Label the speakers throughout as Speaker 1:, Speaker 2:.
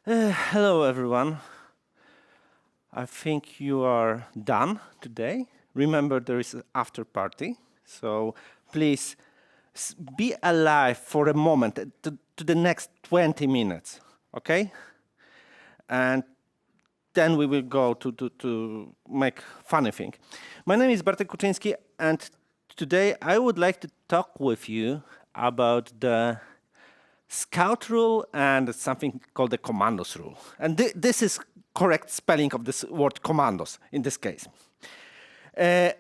Speaker 1: Hello, everyone. I think you are done today. Remember, there is an after party, so please be alive for a moment to the next 20 minutes, okay? And then we will go to make funny thing. My name is Bartłomiej Kuczyński, and today I would like to talk with you about the Scout rule and something called the Commandos rule. And this is correct spelling of this word commandos in this case. At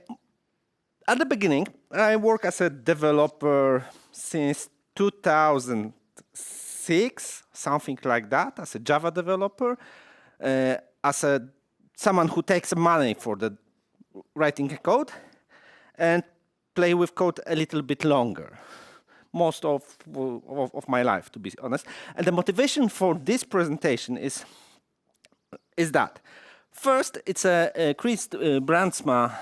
Speaker 1: the beginning, I work as a developer since 2006, something like that, as a Java developer, as someone who takes money for the writing a code and play with code a little bit longer. Most of my life, to be honest. And the motivation for this presentation is that. First, it's a Chris Brandsma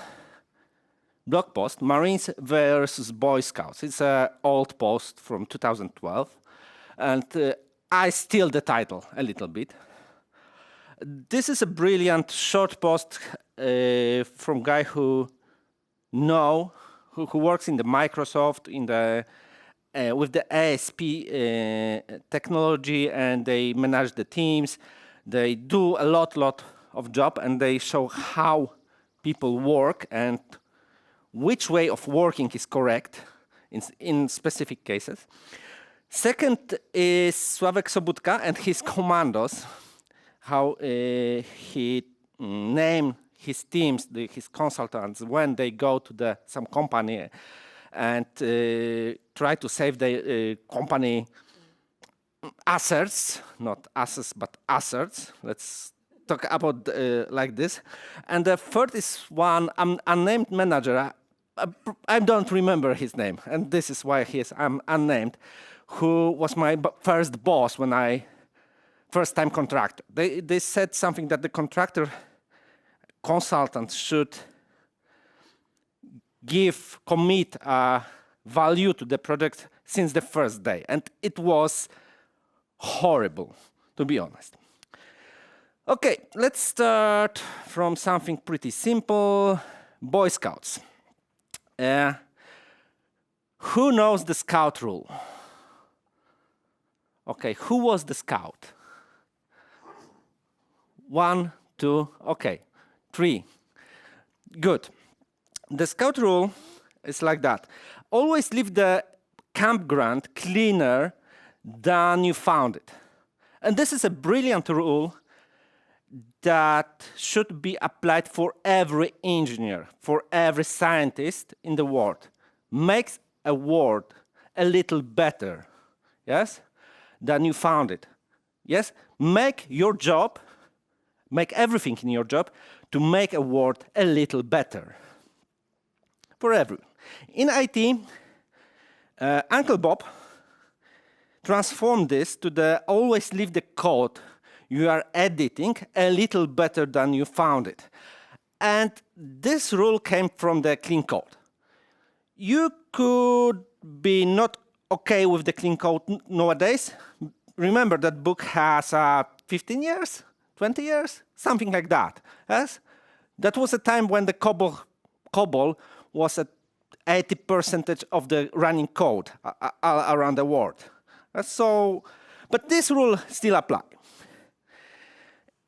Speaker 1: blog post, Marines versus Boy Scouts. It's an old post from 2012. And I steal the title a little bit. This is a brilliant short post from a guy who works in the Microsoft, with the ASP technology, and they manage the teams. They do a lot of job, and they show how people work and which way of working is correct in specific cases. Second is Sławek Sobutka and his Kommandos, how he named his teams, his consultants, when they go to some company and try to save the company assets, not assets, but assets. Let's talk about like this. And the third is one unnamed manager. I don't remember his name, and this is why he is unnamed, who was my first boss when first time contractor. They said something that the contractor consultant should commit value to the project since the first day. And it was horrible, to be honest. Okay, let's start from something pretty simple. Boy Scouts. Who knows the Scout rule? Okay, who was the Scout? 1, 2, okay, 3. Good. The Scout rule is like that. Always leave the campground cleaner than you found it. And this is a brilliant rule that should be applied for every engineer, for every scientist in the world. Makes a world a little better, yes, than you found it. Yes, make your job, make everything in your job to make a world a little better. For everyone. In IT, Uncle Bob transformed this to always leave the code you are editing a little better than you found it. And this rule came from the clean code. You could be not okay with the clean code nowadays. Remember that book has 15 years, 20 years, something like that. Yes? That was a time when the COBOL was at 80% of the running code around the world. But this rule still applies.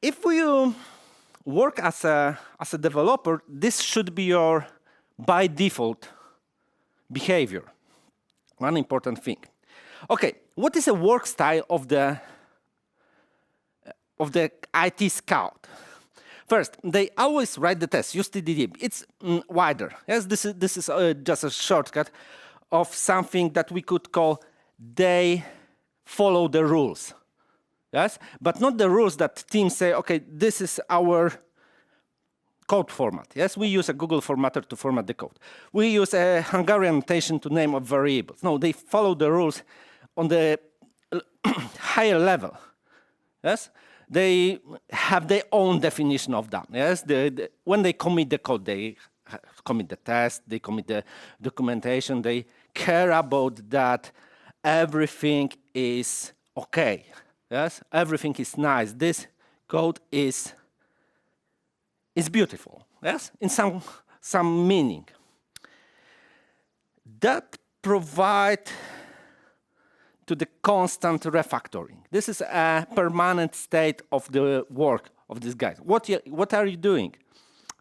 Speaker 1: If you work as a developer, this should be your by default behavior. One important thing. Okay, what is a work style of the IT Scout? First, they always write the test, use TDD. It's wider. Yes, this is just a shortcut of something that we could call they follow the rules. Yes, but not the rules that teams say, okay, this is our code format. Yes, we use a Google formatter to format the code. We use a Hungarian notation to name variables. No, they follow the rules on the higher level. Yes. They have their own definition of that. Yes, when they commit the code, they commit the test, they commit the documentation, they care about that everything is okay. Yes, everything is nice. This code is beautiful. Yes, in some meaning. That provide to the constant refactoring. This is a permanent state of the work of these guys. What are you doing?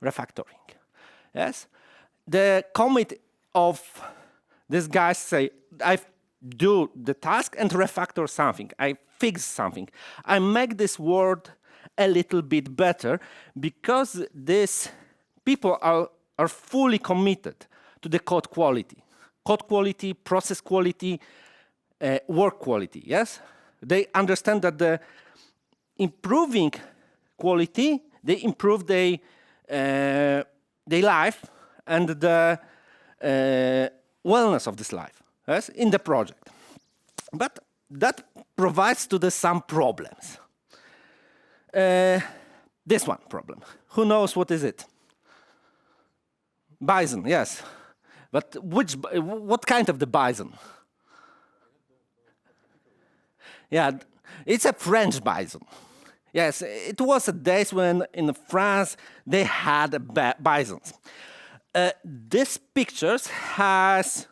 Speaker 1: Refactoring. Yes, the commit of these guys say, I do the task and refactor something. I fix something. I make this world a little bit better because these people are fully committed to the code quality. Code quality, process quality, work quality, yes? They understand that the improving quality, they improve their life and the wellness of this life, yes, in the project. But that provides to the some problems. This one problem. Who knows what is it? Bison, yes. But what kind of the bison? Yeah, it's a French bison. Yes, it was a days when in France they had bisons. This pictures has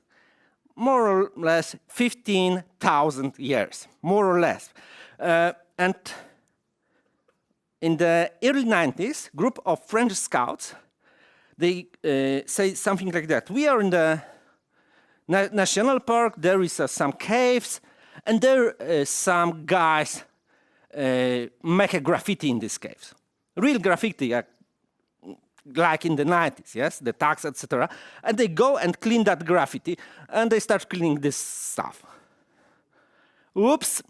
Speaker 1: more or less 15,000 years, more or less. And in the early 90s, group of French scouts, they say something like that. We are in the national park, there is some caves, and there some guys make a graffiti in these caves. Real graffiti, like in the 90s, yes, the tags, etc. And they go and clean that graffiti, and they start cleaning this stuff. Oops.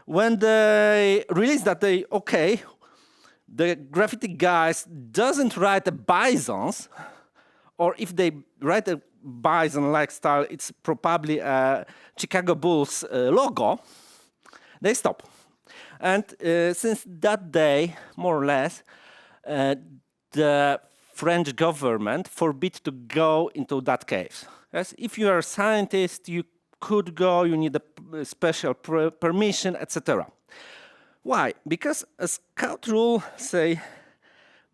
Speaker 1: When they realize that the graffiti guys doesn't write the bisons, or if they write a bison-like style, it's probably a Chicago Bulls logo, they stop. And since that day, more or less, the French government forbid to go into that cave. Yes, if you are a scientist, you could go, you need a special permission, etc. Why? Because a scout rule say,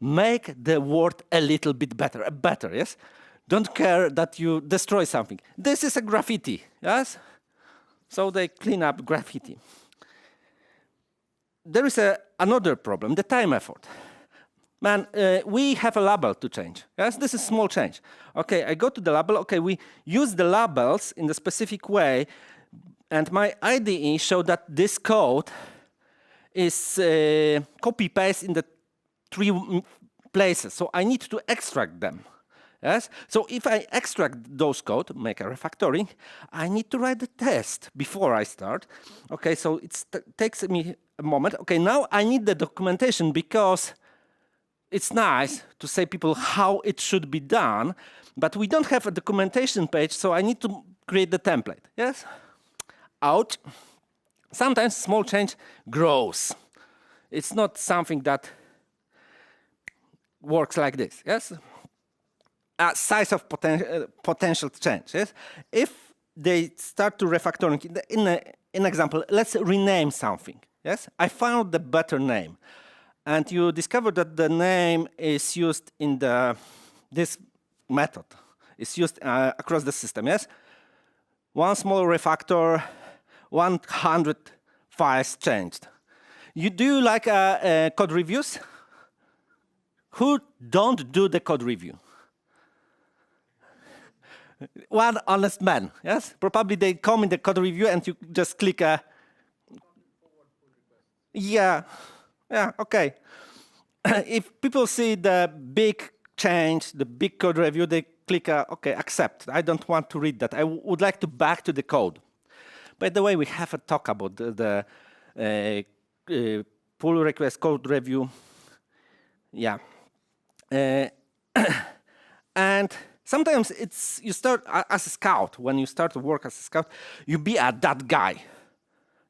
Speaker 1: make the world a little bit better, yes? Don't care that you destroy something. This is a graffiti, yes? So they clean up graffiti. There is another problem, the time effort. Man, we have a label to change. Yes, this is small change. Okay, I go to the label. Okay, we use the labels in the specific way, and my IDE show that this code is copy-paste in the 3 places. So I need to extract them. Yes. So if I extract those code, make a refactoring, I need to write the test before I start. Okay, so it takes me a moment. Okay, now I need the documentation because it's nice to say people how it should be done, but we don't have a documentation page, so I need to create the template. Yes? Ouch. Sometimes small change grows. It's not something that works like this. Yes? A size of potential change. Yes? If they start to refactoring, in an example, let's rename something. Yes? I found the better name. And you discover that the name is used in this method. It's used across the system, yes? One small refactor, 100 files changed. Do you like code reviews? Who don't do the code review? One honest man, yes? Probably they come in the code review and you just click a... Yeah, okay. If people see the big change, the big code review, they click, okay, accept. I don't want to read that. I would like to back to the code. By the way, we have a talk about the pull request code review. Yeah. And sometimes you start as a scout. When you start to work as a scout, you be that guy.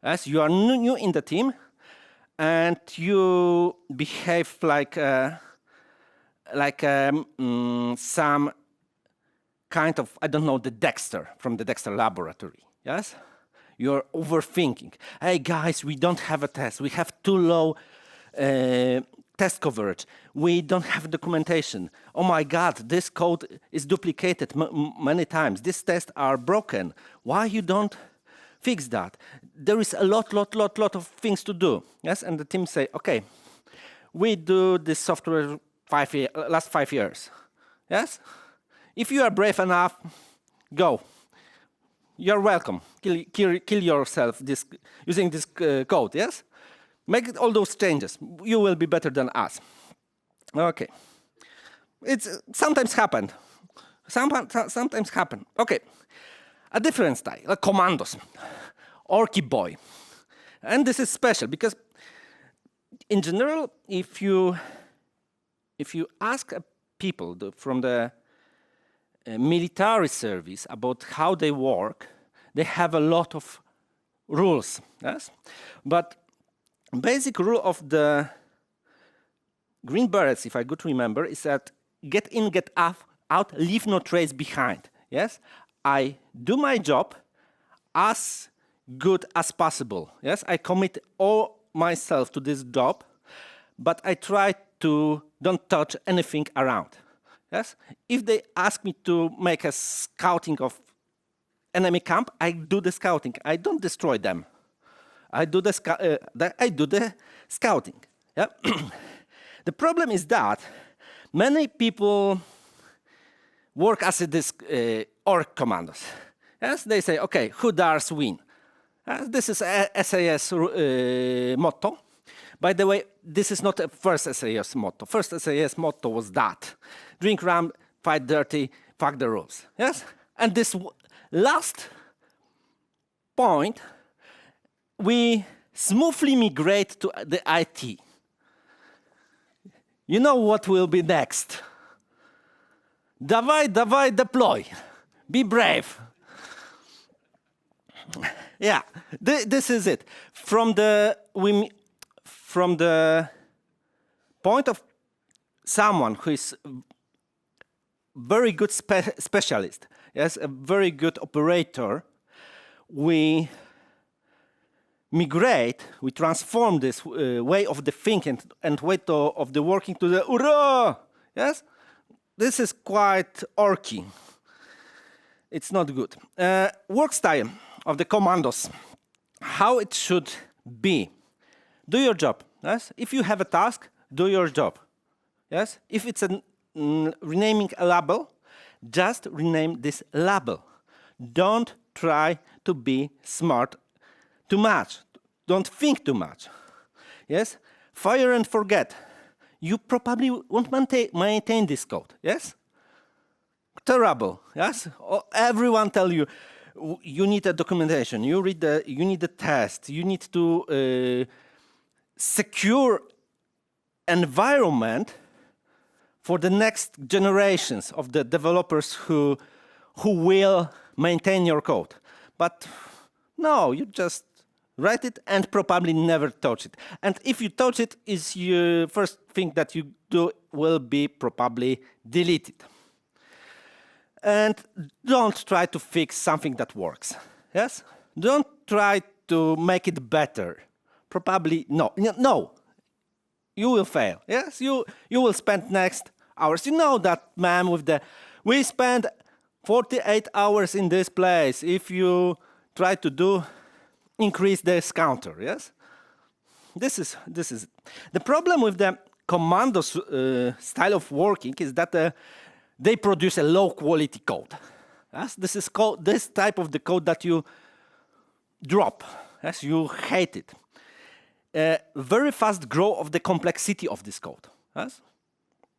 Speaker 1: Yes, you are new in the team, and you behave like some kind of, I don't know, the Dexter from the Dexter laboratory. Yes, You're overthinking. Hey guys, we don't have a test. We have too low test coverage. We don't have documentation. Oh my God, this code is duplicated many times. These tests are broken. Why you don't fix that? There is a lot of things to do. Yes, and the team say, okay, we do this software last 5 years. Yes, if you are brave enough, go. You're welcome. Kill yourself using this code. Yes. Make all those changes. You will be better than us. Okay. It's sometimes happened. Sometimes happen. Okay. A different style, like Kommandos, Orky Boy. And this is special because in general, if you ask people from the military service about how they work, they have a lot of rules. Yes? But basic rule of the Green Berets, if I could remember, is that get in, get out, leave no trace behind. Yes, I do my job as good as possible. Yes, I commit all myself to this job, but I try to don't touch anything around. Yes, if they ask me to make a scouting of enemy camp, I do the scouting. I don't destroy them. I do the scouting. Yeah? The problem is that many people work as this org commandos. Yes, they say, okay, who dares win? This is a SAS motto. By the way, this is not a first SAS motto. First SAS motto was that: drink rum, fight dirty, fuck the rules. Yes, and this last point, we smoothly migrate to the IT. You know what will be next? Dawaj, deploy. Be brave. Yeah, this is it. From the point of someone who is very good specialist, yes, a very good operator, we migrate, we transform this way of the thinking and way of the working to the hurrah! Yes? This is quite orky. It's not good. Work style of the commandos. How it should be. Do your job. Yes? If you have a task, do your job. Yes? If it's renaming a label, just rename this label. Don't try to be smart too much. Don't think too much. Yes? Fire and forget. You probably won't maintain this code. Yes? Terrible. Yes? Everyone tell you you need a documentation. You need a test. You need to secure environment for the next generations of the developers who will maintain your code. But no, you just write it and probably never touch it. And if you touch it, is your first thing that you do will be probably deleted. And don't try to fix something that works. Yes? Don't try to make it better. Probably no. No. You will fail. Yes? You will spend next hours. You know that man with the we spend 48 hours in this place. If you try to increase this counter, yes? This is the problem with the commandos style of working is that they produce a low quality code. Yes? This is this type of the code that you drop. Yes? You hate it. Very fast growth of the complexity of this code. Yes?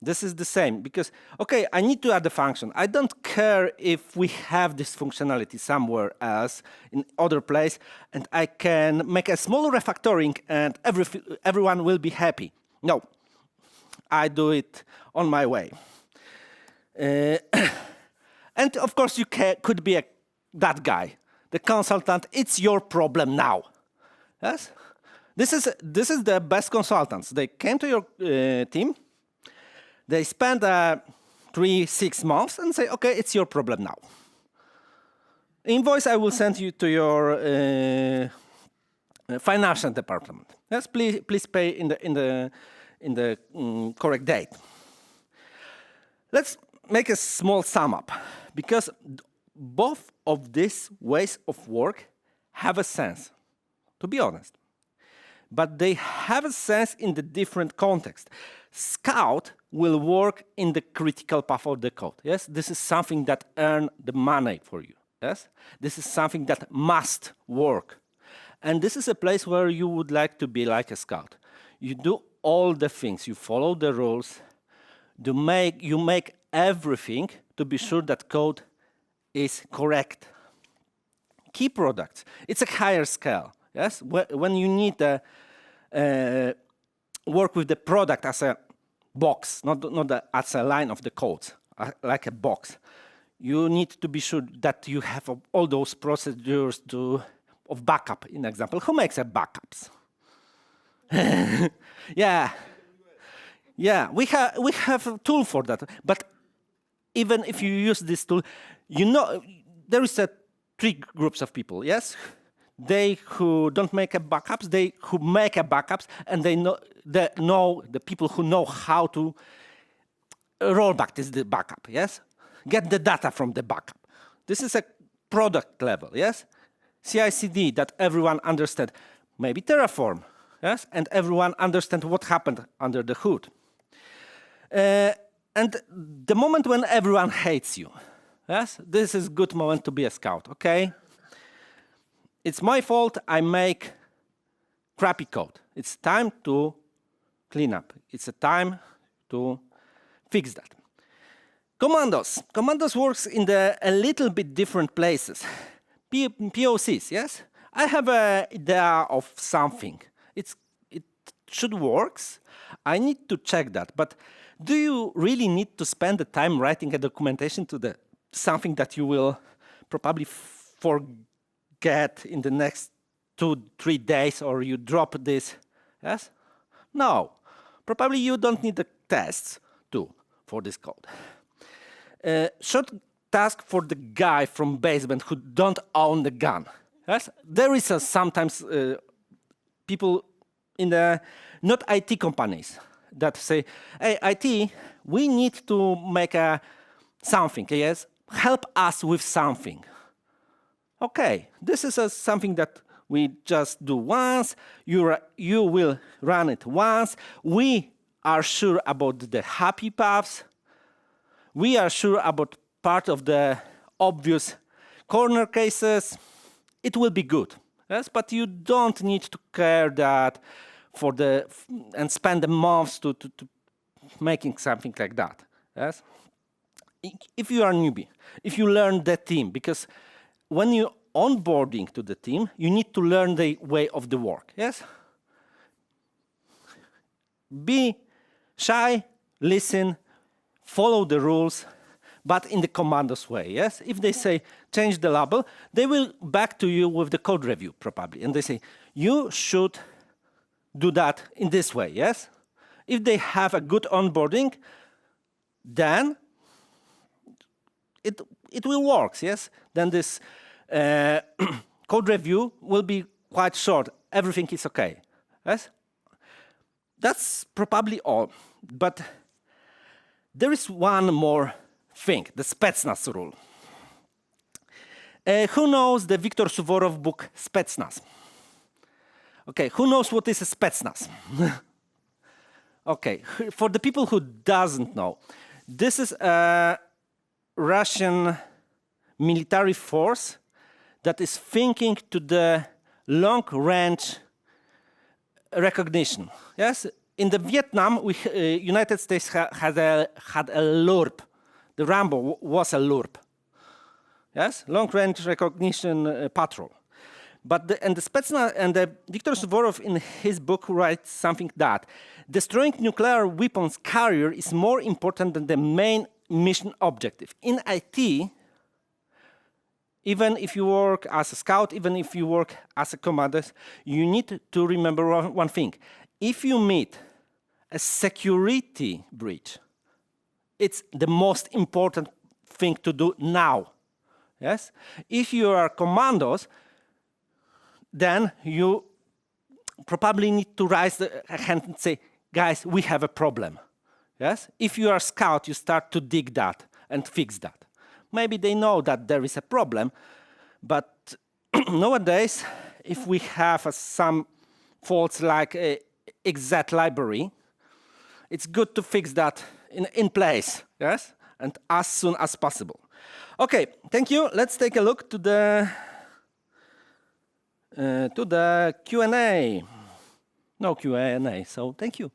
Speaker 1: This is the same because, okay, I need to add a function. I don't care if we have this functionality somewhere else in other place, and I can make a small refactoring and everyone will be happy. No, I do it on my way. And of course you could be that guy, the consultant. It's your problem now. Yes, this is the best consultants. They came to your team. They spend 3-6 months and say, okay, it's your problem now. Invoice I will send you to your financial department. Yes, please pay in the correct date. Let's make a small sum up, because both of these ways of work have a sense, to be honest. But they have a sense in the different context. Scout will work in the critical path of the code. Yes, this is something that earns the money for you. Yes, this is something that must work. And this is a place where you would like to be like a scout. You do all the things, you follow the rules, you make everything to be sure that code is correct. Key products, it's a higher scale. Yes, when you need to work with the product as a box, not as a line of the codes, like a box. You need to be sure that you have all those procedures of backup. In example, who makes a backups? Yeah, we have a tool for that. But even if you use this tool, you know there is three groups of people. Yes, they who don't make a backups, they who make a backups, and they know the people who know how to roll back the backup. Yes. Get the data from the backup. This is a product level, yes? CI/CD that everyone understands. Maybe Terraform, yes? And everyone understands what happened under the hood. And the moment when everyone hates you, yes? This is a good moment to be a scout, okay? It's my fault I make crappy code. It's time to clean up. It's a time to fix that. Commandos. Commandos works in a little bit different places. POCs, yes? I have an idea of something. It should work. I need to check that. But do you really need to spend the time writing a documentation to something that you will probably forget in the next 2-3 days, or you drop this? Yes? No. Probably you don't need the tests too for this code. Short task for the guy from basement who don't own the gun. Yes? There is sometimes people in the not IT companies that say, hey, IT, we need to make something, yes? Help us with something. Okay, this is something that we just do once. You will run it once. We are sure about the happy paths. We are sure about part of the obvious corner cases. It will be good, yes. But you don't need to care that and spend the months to making something like that, yes. If you are a newbie, if you learn the team, because when you onboarding to the team, you need to learn the way of the work, yes. Be shy, listen. Follow the rules, but in the Commandos way, yes? If they say, change the label, they will back to you with the code review, probably. And they say, you should do that in this way, yes? If they have a good onboarding, then it will work, yes? Then this code review will be quite short. Everything is okay, yes? That's probably all, but there is one more thing, the Spetsnaz rule. Who knows the Viktor Suvorov book Spetsnaz? Okay, who knows what is a Spetsnaz? Okay, for the people who doesn't know, this is a Russian military force that is thinking to the long-range recognition. Yes. In the Vietnam, United States had a LURP. The Rambo was a LURP. Yes, long-range recognition patrol. But the Spetsnaz and Viktor Suvorov in his book writes something that destroying nuclear weapons carrier is more important than the main mission objective. In IT, even if you work as a scout, even if you work as a commander, you need to remember one thing. If you meet a security breach, it's the most important thing to do now. Yes? If you are Commandos, then you probably need to raise the hand and say, guys, we have a problem. Yes? If you are Scout, you start to dig that and fix that. Maybe they know that there is a problem, but nowadays, if we have some faults like a exec library, it's good to fix that in place, yes? And as soon as possible. Okay, thank you. Let's take a look to the Q&A. No Q&A, so thank you.